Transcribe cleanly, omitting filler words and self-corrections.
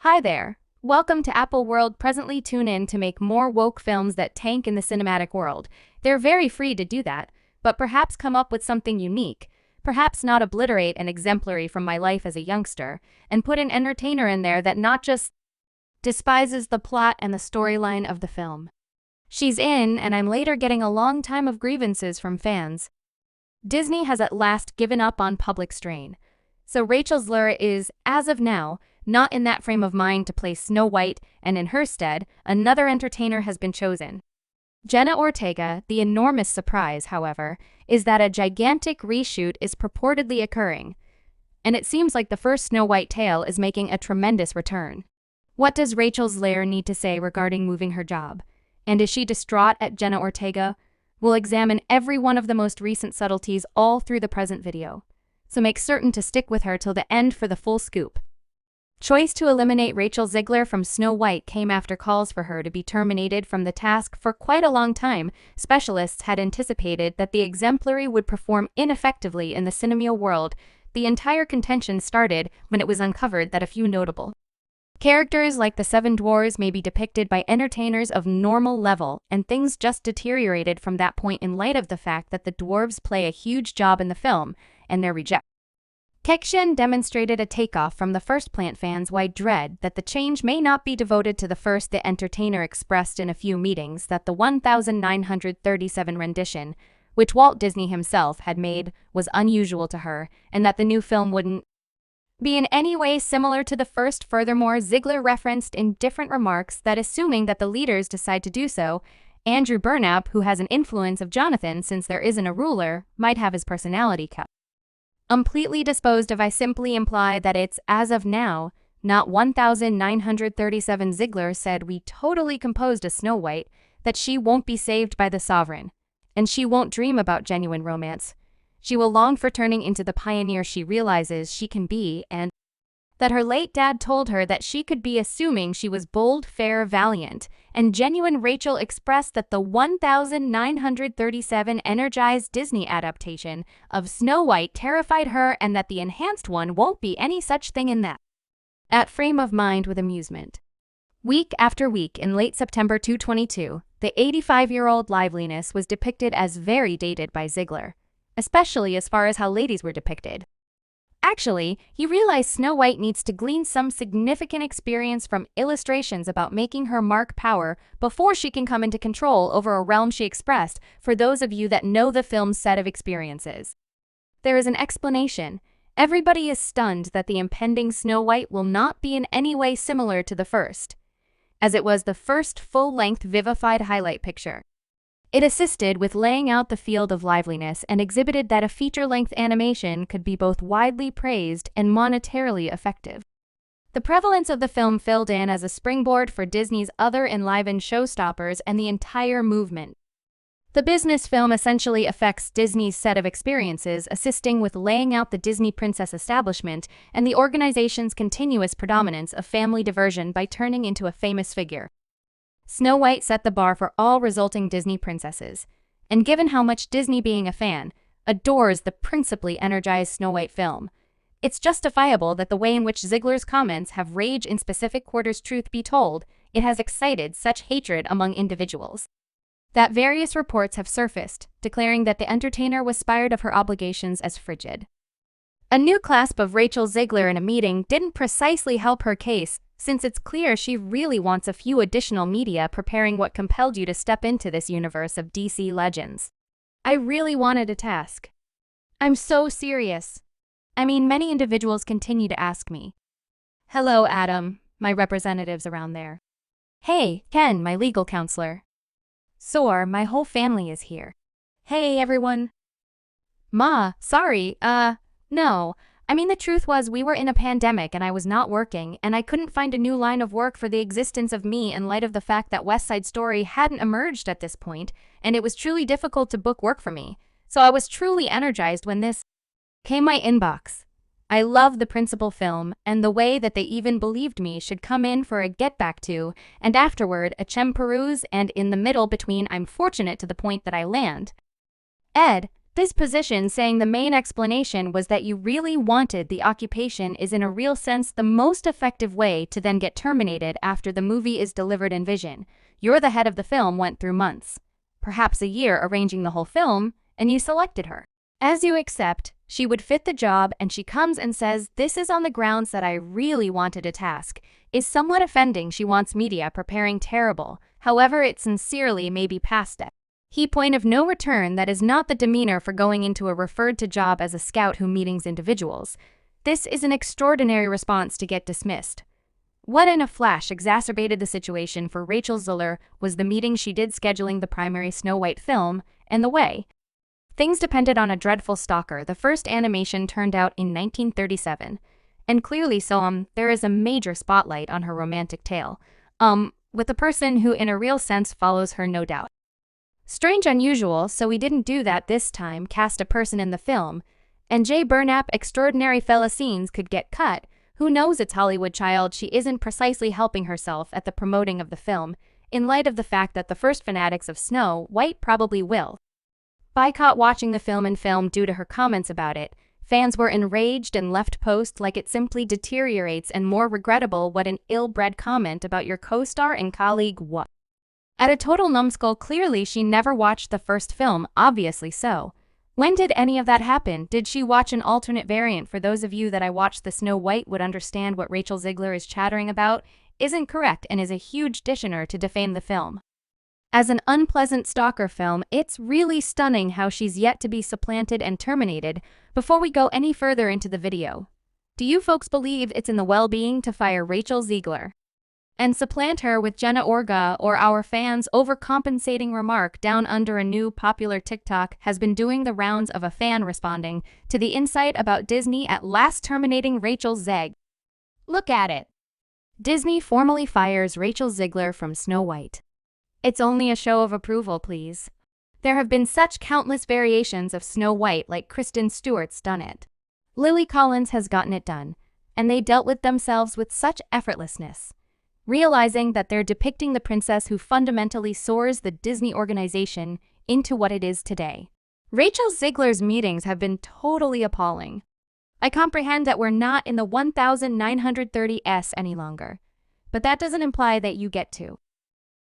Hi there. Welcome to Apple World. Presently tune in to make more woke films that tank in the cinematic world. They're very free to do that, but perhaps come up with something unique. Perhaps not obliterate an exemplary from my life as a youngster, and put an entertainer in there that not just despises the plot and the storyline of the film. She's in, and I'm later getting a long time of grievances from fans. Disney has at last given up on public strain. So Rachel Zegler is, as of now, not in that frame of mind to play Snow White, and in her stead, another entertainer has been chosen. Jenna Ortega. The enormous surprise, however, is that a gigantic reshoot is purportedly occurring, and it seems like the first Snow White tale is making a tremendous return. What does Rachel Zegler need to say regarding moving her job? And is she distraught at Jenna Ortega? We'll examine every one of the most recent subtleties all through the present video, so make certain to stick with her till the end for the full scoop. Choice to eliminate Rachel Zegler from Snow White came after calls for her to be terminated from the task for quite a long time. Specialists had anticipated that the exemplary would perform ineffectively in the cinema world. The entire contention started when it was uncovered that a few notable characters like the Seven Dwarfs may be depicted by entertainers of normal level, and things just deteriorated from that point in light of the fact that the dwarves play a huge job in the film, and their rejection demonstrated a takeoff from the first Plant fans' wide dread that the change may not be devoted to the first. The entertainer expressed in a few meetings that the 1937 rendition, which Walt Disney himself had made, was unusual to her, and that the new film wouldn't be in any way similar to the first. Furthermore, Zegler referenced in different remarks that assuming that the leaders decide to do so, Andrew Burnap, who has an influence of Jonathan since there isn't a ruler, might have his personality completely disposed of. I simply imply that it's, as of now, not 1937. Zegler said we totally composed a Snow White, that she won't be saved by the sovereign, and she won't dream about genuine romance. She will long for turning into the pioneer she realizes she can be, and that her late dad told her that she could be, assuming she was bold, fair, valiant, and genuine. Rachel expressed that the 1937 energized Disney adaptation of Snow White terrified her, and that the enhanced one won't be any such thing in that at frame of mind. With amusement, week after week in late September 2022, the 85-year-old liveliness was depicted as very dated by Zegler, especially as far as how ladies were depicted. Actually, he realized Snow White needs to glean some significant experience from illustrations about making her mark power before she can come into control over a realm. She expressed, for those of you that know the film's set of experiences, there is an explanation. Everybody is stunned that the impending Snow White will not be in any way similar to the first, as it was the first full-length vivified highlight picture. It assisted with laying out the field of liveliness and exhibited that a feature-length animation could be both widely praised and monetarily effective. The prevalence of the film filled in as a springboard for Disney's other enlivened showstoppers and the entire movement. The business film essentially affects Disney's set of experiences, assisting with laying out the Disney princess establishment and the organization's continuous predominance of family diversion by turning into a famous figure. Snow White set the bar for all resulting Disney princesses, and given how much Disney, being a fan, adores the principally energized Snow White film, it's justifiable that the way in which Zegler's comments have raged in specific quarters. Truth be told, it has excited such hatred among individuals that various reports have surfaced, declaring that the entertainer was spared of her obligations as frigid. A new clasp of Rachel Zegler in a meeting didn't precisely help her case, since it's clear she really wants a few additional media preparing what compelled you to step into this universe of DC legends. I really wanted a task. I'm so serious. I mean, many individuals continue to ask me. Hello, Adam, my representatives around there. Hey, Ken, my legal counselor. Sor, my whole family is here. Hey, everyone. Ma, sorry, no. I mean, the truth was we were in a pandemic and I was not working, and I couldn't find a new line of work for the existence of me in light of the fact that West Side Story hadn't emerged at this point, and it was truly difficult to book work for me. So I was truly energized when this came my inbox. I love the principal film, and the way that they even believed me should come in for a get back to, and afterward a chem peruse, and in the middle between I'm fortunate to the point that I land. Ed, This position saying the main explanation was that you really wanted the occupation is in a real sense the most effective way to then get terminated after the movie is delivered in vision. You're the head of the film went through months, perhaps a year arranging the whole film, and you selected her. As you accept, she would fit the job and she comes and says, this is on the grounds that I really wanted a task, is somewhat offending. She wants media preparing terrible, however it sincerely may be past it. He point of no return that is not the demeanor for going into a referred to job as a scout who meetings individuals. This is an extraordinary response to get dismissed. What in a flash exacerbated the situation for Rachel Zegler was the meeting she did scheduling the primary Snow White film, and the way things depended on a dreadful stalker. The first animation turned out in 1937, and clearly so there is a major spotlight on her romantic tale, with a person who in a real sense follows her, no doubt. Strange, unusual, so we didn't do that this time, cast a person in the film, and Jay Burnap extraordinary fella scenes could get cut. Who knows, it's Hollywood, child. She isn't precisely helping herself at the promoting of the film, in light of the fact that the first fanatics of Snow White probably will boycott watching the film due to her comments about it. Fans were enraged and left post like it simply deteriorates, and more regrettable, what an ill-bred comment about your co-star and colleague. What? At a total numbskull, clearly she never watched the first film, obviously so. When did any of that happen? Did she watch an alternate variant? For those of you that I watched the Snow White would understand what Rachel Zegler is chattering about isn't correct and is a huge dishonor to defame the film. As an unpleasant stalker film, it's really stunning how she's yet to be supplanted and terminated. Before we go any further into the video, do you folks believe it's in the well-being to fire Rachel Zegler and supplant her with Jenna Ortega, or our fans' overcompensating remark down under a new popular TikTok has been doing the rounds of a fan responding to the insight about Disney at last terminating Rachel Zeg? Look at it. Disney formally fires Rachel Zegler from Snow White. It's only a show of approval, please. There have been such countless variations of Snow White, like Kristen Stewart's done it. Lily Collins has gotten it done, and they dealt with themselves with such effortlessness, realizing that they're depicting the princess who fundamentally soars the Disney organization into what it is today. Rachel Zegler's meetings have been totally appalling. I comprehend that we're not in the 1930s any longer, but that doesn't imply that you get to.